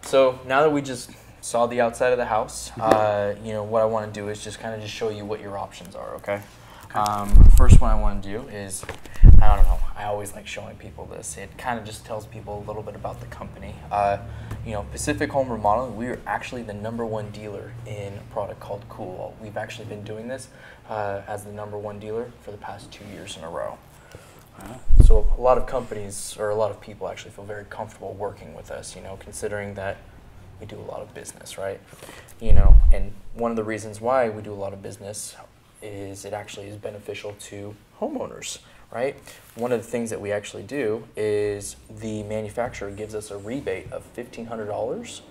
So now that we just saw the outside of the house, you know, what I want to do is just kind of just show you what your options are, okay? First one I want to do is, I don't know, I always like showing people this. It kind of just tells people a little bit about the company. You know, Pacific Home Remodeling, we are actually the #1 dealer in a product called Cool. We've actually been doing this as the #1 dealer for the past 2 years in a row. So a lot of companies, or a lot of people actually feel very comfortable working with us, you know, considering that we do a lot of business, right? You know, and one of the reasons why we do a lot of business is it actually is beneficial to homeowners, right? One of the things that we actually do is the manufacturer gives us a rebate of $1,500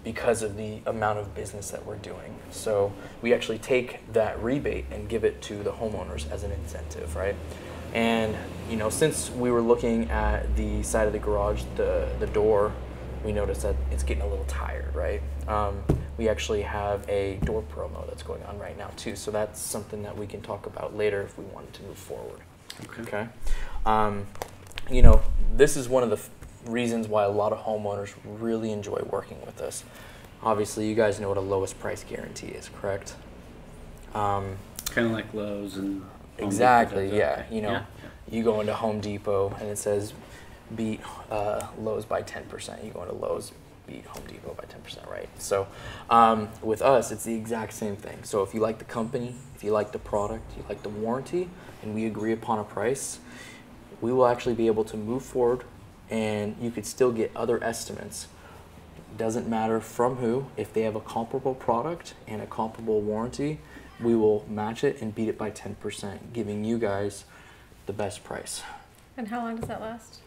because of the amount of business that we're doing. So we actually take that rebate and give it to the homeowners as an incentive, right? And you know, since we were looking at the side of the garage, the door, we noticed that it's getting a little tired, right? We actually have a door promo that's going on right now too, so that's something that we can talk about later if we wanted to move forward. Okay. You know, this is one of the reasons why a lot of homeowners really enjoy working with us. Obviously, you guys know what a lowest price guarantee is, correct? Kind of like Lowe's and Home exactly, Depot. yeah. You know, Yeah. you go into Home Depot and it says beat Lowe's by 10%. You go into Lowe's, beat Home Depot by 10%, right? So with us, it's the exact same thing. So if you like the company, if you like the product, you like the warranty, and we agree upon a price, we will actually be able to move forward, and you could still get other estimates. Doesn't matter from who. If they have a comparable product and a comparable warranty, we will match it and beat it by 10%, giving you guys the best price. And how long does that last?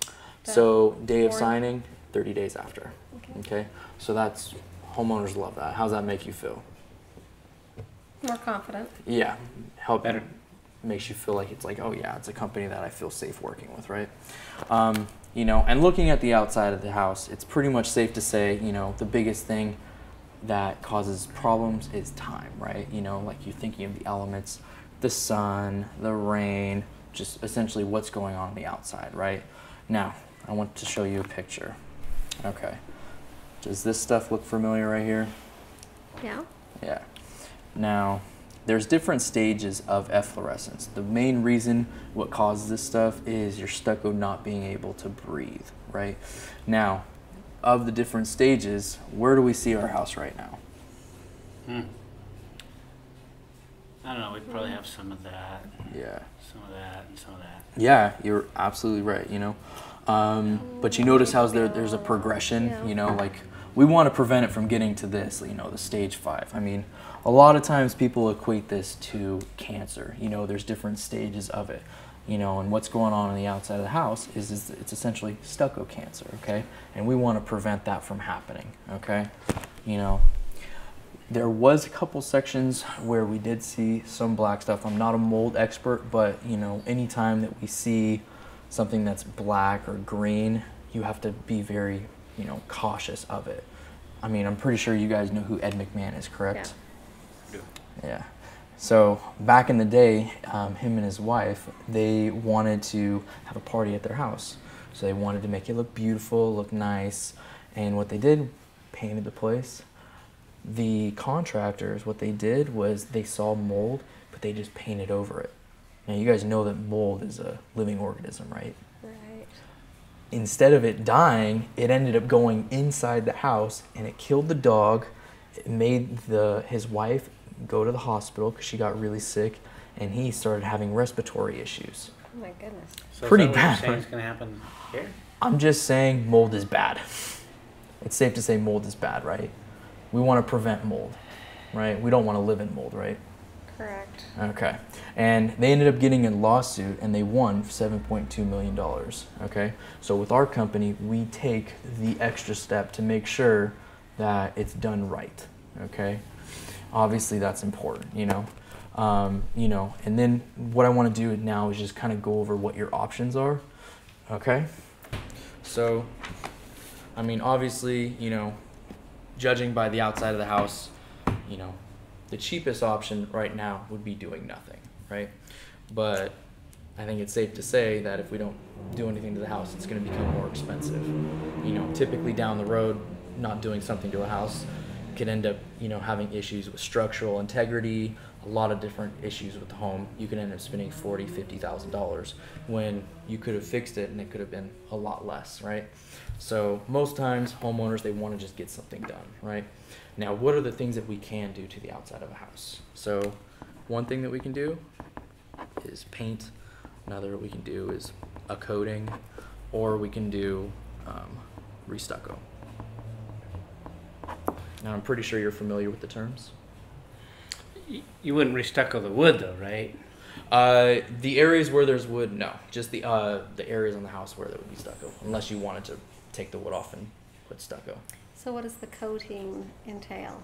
So day of signing, 30 days after. Okay. Okay. So that's, homeowners love that. How's that make you feel? More confident. Yeah. Help Better. Makes you feel like it's like, oh yeah, it's a company that I feel safe working with, right? You know, and looking at the outside of the house, it's pretty much safe to say, you know, the biggest thing that causes problems is time, right? You know, like you're thinking of the elements, the sun, the rain, just essentially what's going on the outside, right? Now, I want to show you a picture. Okay. Does this stuff look familiar right here? Yeah. Yeah. Now, there's different stages of efflorescence. The main reason what causes this stuff is your stucco not being able to breathe, right? Now, of the different stages, where do we see our house right now? I don't know, we'd probably have some of that, Yeah. some of that, and some of that. Yeah, you're absolutely right, you know. But you notice how there's a progression, Yeah. you know, like we want to prevent it from getting to this, you know, the stage 5. I mean, a lot of times people equate this to cancer, you know, there's different stages of it, you know, and what's going on the outside of the house is it's essentially stucco cancer, okay? And we want to prevent that from happening, okay? You know, there was a couple sections where we did see some black stuff. I'm not a mold expert, but you know, anytime that we see something that's black or green, you have to be very, you know, cautious of it. I mean, I'm pretty sure you guys know who Ed McMahon is, correct? Yeah. Yeah. So back in the day, him and his wife, they wanted to have a party at their house. So they wanted to make it look beautiful, look nice. And what they did, painted the place. The contractors, what they did was they saw mold, but they just painted over it. Now you guys know that mold is a living organism, right? Right. Instead of it dying, it ended up going inside the house and it killed the dog. It made his wife go to the hospital because she got really sick, and he started having respiratory issues. Oh my goodness. So Pretty is that bad, what you're saying right? is going to happen here? I'm just saying mold is bad. It's safe to say mold is bad, right? We want to prevent mold, right? We don't want to live in mold, right? Correct. Okay. And they ended up getting a lawsuit and they won $7.2 million. Okay. So with our company, we take the extra step to make sure that it's done right. Okay. Obviously that's important, you know. You know, and then what I want to do now is just kind of go over what your options are. Okay. So, I mean, obviously, you know, judging by the outside of the house, you know, the cheapest option right now would be doing nothing, right? But I think it's safe to say that if we don't do anything to the house, it's going to become more expensive. You know, typically down the road, not doing something to a house could end up, having issues with structural integrity, a lot of different issues with the home. You could end up spending $40,000-$50,000 when you could have fixed it and it could have been a lot less, right? So most times homeowners, they want to just get something done, right? Now, what are the things that we can do to the outside of a house? So one thing that we can do is paint. Another we can do is a coating, or we can do restucco. Now, I'm pretty sure you're familiar with the terms. You wouldn't restucco the wood though, right? The areas where there's wood, no. Just the areas on the house where there would be stucco, unless you wanted to take the wood off and put stucco. So what does the coating entail?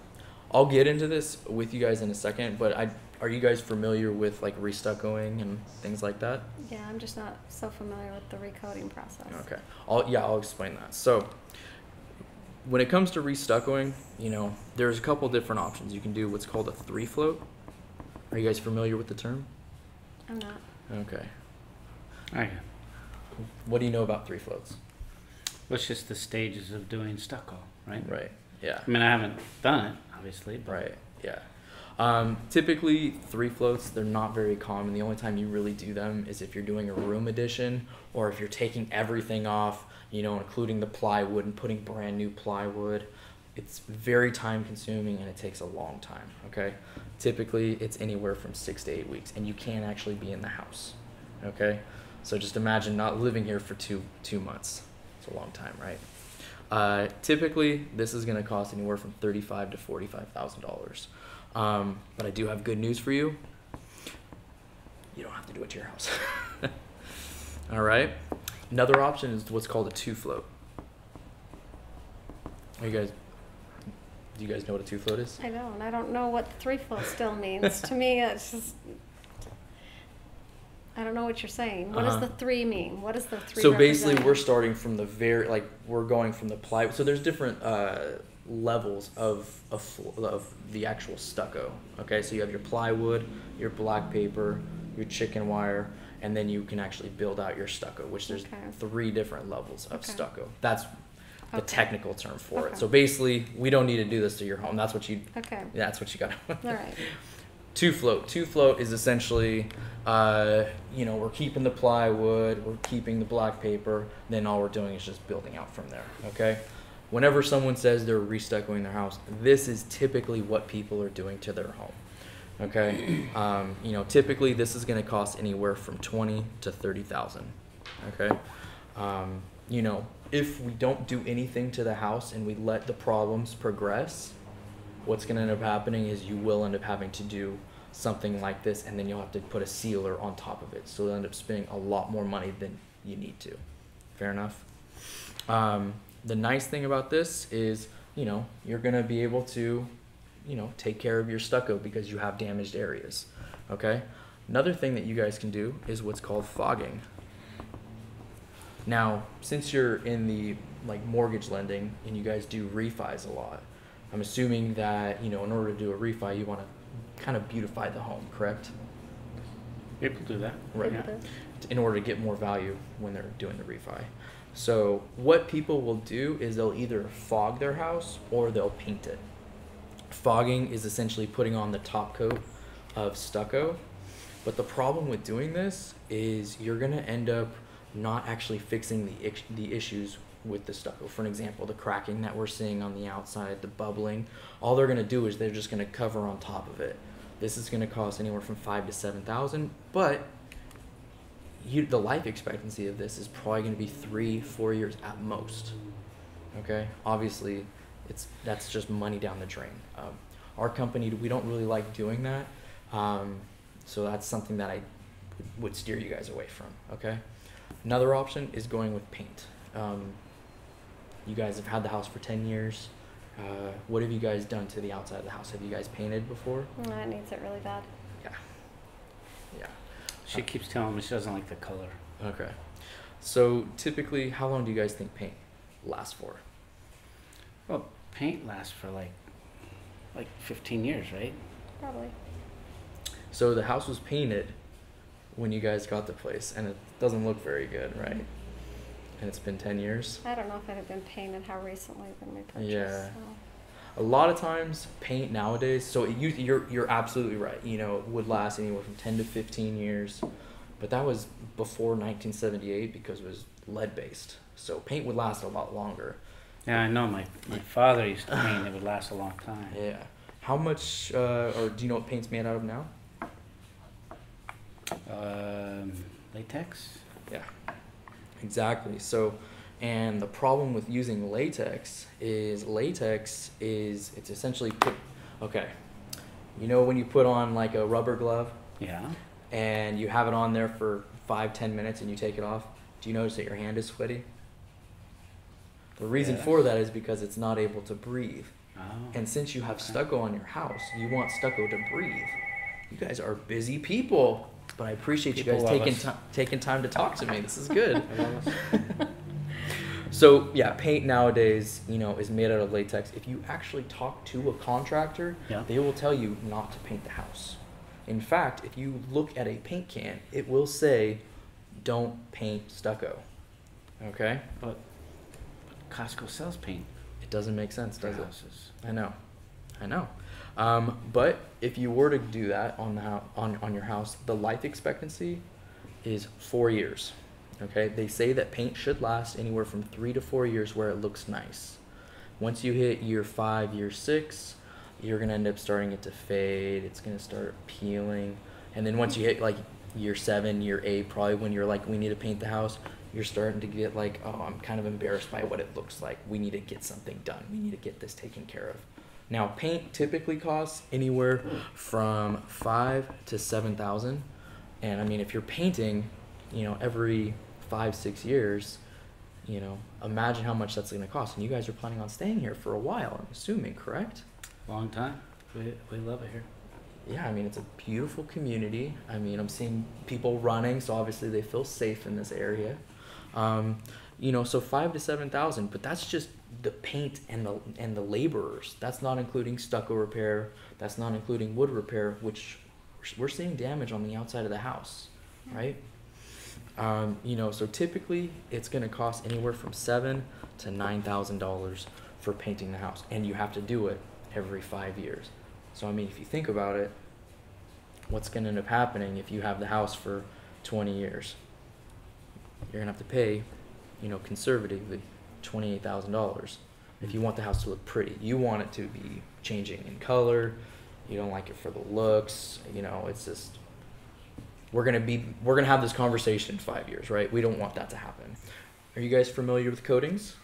I'll get into this with you guys in a second, but are you guys familiar with like restuccoing and things like that? Yeah, I'm just not so familiar with the recoating process. Okay. I'll explain that. So when it comes to restuccoing, there's a couple different options. You can do what's called a 3-float. Are you guys familiar with the term? I'm not. Okay. I am. What do you know about 3-floats? Well, it's just the stages of doing stucco, right? Right. Yeah. I mean, I haven't done it, obviously. But Right. Yeah. Typically 3-floats, they're not very common. The only time you really do them is if you're doing a room addition, or if you're taking everything off, including the plywood and putting brand new plywood. It's very time consuming and it takes a long time. Okay. Typically it's anywhere from 6 to 8 weeks, and you can't actually be in the house. Okay. So just imagine not living here for two months. It's a long time, right? Typically this is going to cost anywhere from $35,000 to $45,000. But I do have good news for you. You don't have to do it to your house. All right. Another option is what's called a 2-float. Do you guys know what a 2-float is? I don't. I don't know what 3-float still means. To me, it's just, I don't know what you're saying. What does the 3 mean? What does the 3 So basically represent? we're starting from we're going from the plywood. So there's different levels of the actual stucco. Okay, so you have your plywood, your black paper, your chicken wire, and then you can actually build out your stucco, which there's 3 different levels of stucco. That's the technical term for it. So basically, we don't need to do this to your home. That's what you. Okay. That's what you got. All right. 2-float. 2-float is essentially, we're keeping the plywood, we're keeping the black paper, then all we're doing is just building out from there. Okay. Whenever someone says they're restuccoing their house, this is typically what people are doing to their home. Okay, typically this is going to cost anywhere from $20,000 to $30,000. Okay, if we don't do anything to the house and we let the problems progress, what's going to end up happening is you will end up having to do something like this, and then you'll have to put a sealer on top of it. So you'll end up spending a lot more money than you need to. Fair enough. The nice thing about this is, you're going to be able to take care of your stucco because you have damaged areas. Okay. Another thing that you guys can do is what's called fogging. Now, since you're in the mortgage lending and you guys do refis a lot, I'm assuming that, in order to do a refi, you want to kind of beautify the home, correct? People do that. Right. People do. In order to get more value when they're doing the refi. So what people will do is they'll either fog their house or they'll paint it. Fogging is essentially putting on the top coat of stucco, but the problem with doing this is you're going to end up not actually fixing the issues with the stucco. For an example, the cracking that we're seeing on the outside, the bubbling, all they're going to do is they're just going to cover on top of it. This is going to cost anywhere from $5,000 to $7,000, but the life expectancy of this is probably going to be 3-4 years at most. Okay, obviously that's just money down the drain. Our company, we don't really like doing that, so that's something that I would steer you guys away from. Okay, another option is going with paint. You guys have had the house for 10 years. What have you guys done to the outside of the house? Have you guys painted before? No, it needs it really bad. Yeah. She keeps telling me she doesn't like the color. Okay. So typically, how long do you guys think paint lasts for? Well, paint lasts for like 15 years, right? Probably. So the house was painted when you guys got the place, and it doesn't look very good, right? and it's been 10 years. I don't know if it had been painted how recently when we purchased. Yeah. So. A lot of times, paint nowadays, so you're absolutely right. You know, it would last anywhere from 10 to 15 years, but that was before 1978 because it was lead based. So paint would last a lot longer. Yeah, I know. My father used to paint. It would last a long time. Yeah. How much, or do you know what paint's made out of now? Latex. Yeah. Exactly. So, and the problem with using latex is it's essentially okay. You know when you put on like a rubber glove Yeah. and you have it on there for 5-10 minutes and you take it off, do you notice that your hand is sweaty? The reason Yes. for that is because it's not able to breathe. Oh. And since you have stucco on your house, you want stucco to breathe. You guys are busy people, but I appreciate you People guys love us. taking time to talk to me. This is good. So yeah, paint nowadays, you know, is made out of latex. If you actually talk to a contractor, Yeah. they will tell you not to paint the house. In fact, if you look at a paint can, it will say, "Don't paint stucco." Okay? But Costco sells paint It doesn't make sense, for does it? houses. I know. But if you were to do that on on your house, the life expectancy is 4 years. Okay, they say that paint should last anywhere from 3 to 4 years where it looks nice. Once you hit year 5, year 6, you're gonna end up starting it to fade. It's gonna start peeling, and then once you hit like year 7, year 8, probably when you're like, we need to paint the house, you're starting to get like, oh, I'm kind of embarrassed by what it looks like. We need to get something done. We need to get this taken care of. Now, paint typically costs anywhere from 5 to 7,000, and I mean, if you're painting, you know, every 5-6 years, you know, imagine how much that's going to cost. And you guys are planning on staying here for a while, I'm assuming, correct? Long time. We love it here. Yeah, I mean, it's a beautiful community. I mean, I'm seeing people running, so obviously they feel safe in this area. You know, so 5 to 7,000, but that's just the paint and the laborers. That's not including stucco repair. That's not including wood repair, which we're seeing damage on the outside of the house, right? You know, so typically it's going to cost anywhere from $7,000 to $9,000 for painting the house, and you have to do it every 5 years. So I mean, if you think about it, what's going to end up happening if you have the house for 20 years? You're going to have to pay, you know, conservatively $28,000 if you want the house to look pretty. You want it to be changing in color. You don't like it for the looks. You know, it's just, we're gonna have this conversation in 5 years, right? We don't want that to happen. Are you guys familiar with coatings?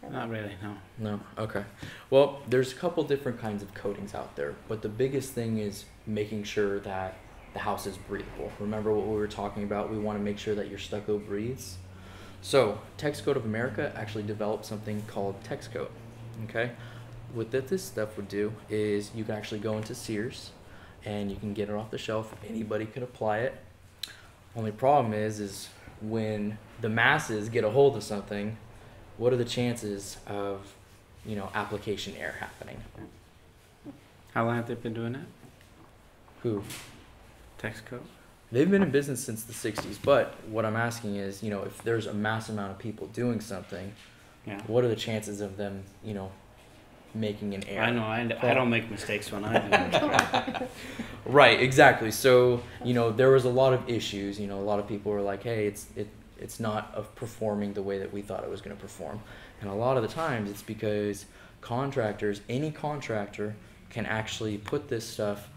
Not really, no. No? Okay. Well, there's a couple different kinds of coatings out there, but the biggest thing is making sure that the house is breathable. Remember what we were talking about? We want to make sure that your stucco breathes. So, TexCoat of America actually developed something called TexCoat. Okay? What this stuff would do is you can actually go into Sears and you can get it off the shelf. Anybody could apply it. Only problem is when the masses get a hold of something, what are the chances of, you know, application error happening? How long have they been doing that? Who? Texaco? They've been in business since the 60s, but what I'm asking is, you know, if there's a mass amount of people doing something, Yeah. what are the chances of them, you know, making an error? I know. I don't make mistakes when I do. Right, exactly. So, you know, there was a lot of issues. You know, a lot of people were like, hey, it's not performing the way that we thought it was going to perform. And a lot of the times it's because contractors, any contractor can actually put this stuff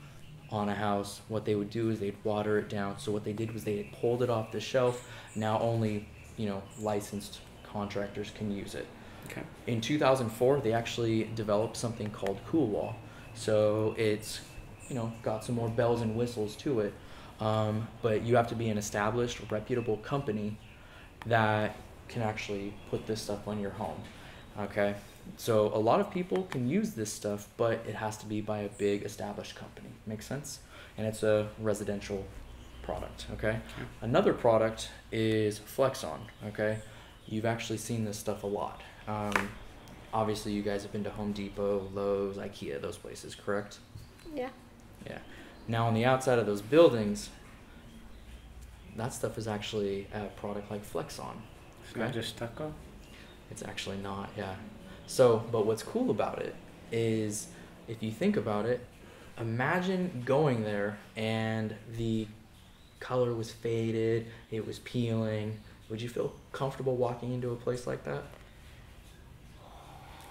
on a house. What they would do is they'd water it down. So what they did was they had pulled it off the shelf. Now only, you know, licensed contractors can use it. Okay. In 2004, they actually developed something called Cool Wall. So it's, you know, got some more bells and whistles to it. But you have to be an established, reputable company that can actually put this stuff on your home. Okay? So a lot of people can use this stuff, but it has to be by a big established company. Make sense? And it's a residential product. Okay? Another product is Flexon. Okay? You've actually seen this stuff a lot. Obviously, you guys have been to Home Depot, Lowe's, IKEA, those places, correct? Yeah. Yeah. Now, on the outside of those buildings, that stuff is actually a product like Flexon. It's not just stucco? It's actually not, yeah. So, but what's cool about it is, if you think about it, imagine going there and the color was faded, it was peeling. Would you feel comfortable walking into a place like that?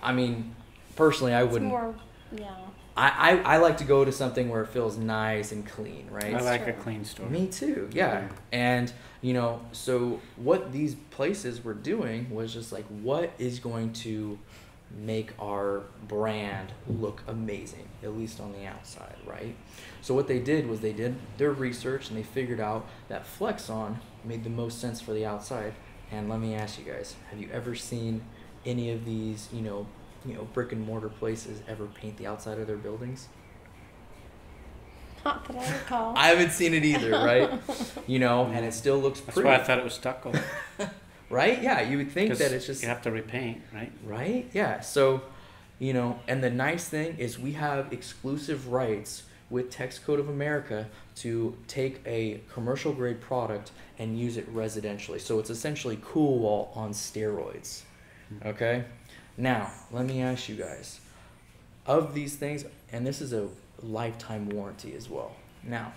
I mean, personally, I It's wouldn't. more, yeah. I like to go to something where it feels nice and clean, right? I like a true. clean store. Me too, yeah. Yeah. And, you know, so what these places were doing was just like, what is going to make our brand look amazing, at least on the outside, right? So what they did was they did their research and they figured out that Flexon made the most sense for the outside. And let me ask you guys, have you ever seen any of these, brick and mortar places ever paint the outside of their buildings? Not that I recall. I haven't seen it either, right? And it still looks That's pretty. why I thought it was stucco. Right? Yeah, you would think 'Cause that it's just you have to repaint, right? right? Yeah. So, and the nice thing is we have exclusive rights with Tex Code of America to take a commercial grade product and use it residentially. So it's essentially Cool Wall on steroids. Okay? Now, let me ask you guys, of these things, and this is a lifetime warranty as well. Now,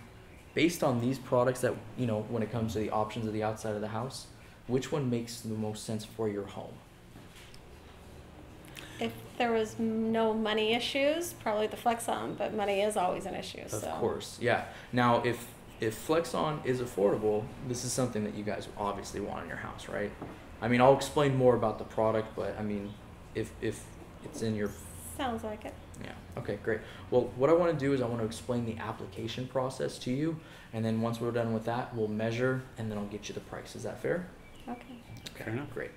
based on these products that, when it comes to the options of the outside of the house, which one makes the most sense for your home? If there was no money issues, probably the Flexon, but money is always an issue. Of So. course, yeah. Now, if Flexon is affordable, this is something that you guys obviously want in your house, right? I mean, I'll explain more about the product, but I mean, if it's in your Sounds like it. yeah, okay, great. Well, what I want to do is I want to explain the application process to you, and then once we're done with that, we'll measure, and then I'll get you the price. Is that fair? Okay. Okay, Fair enough. great.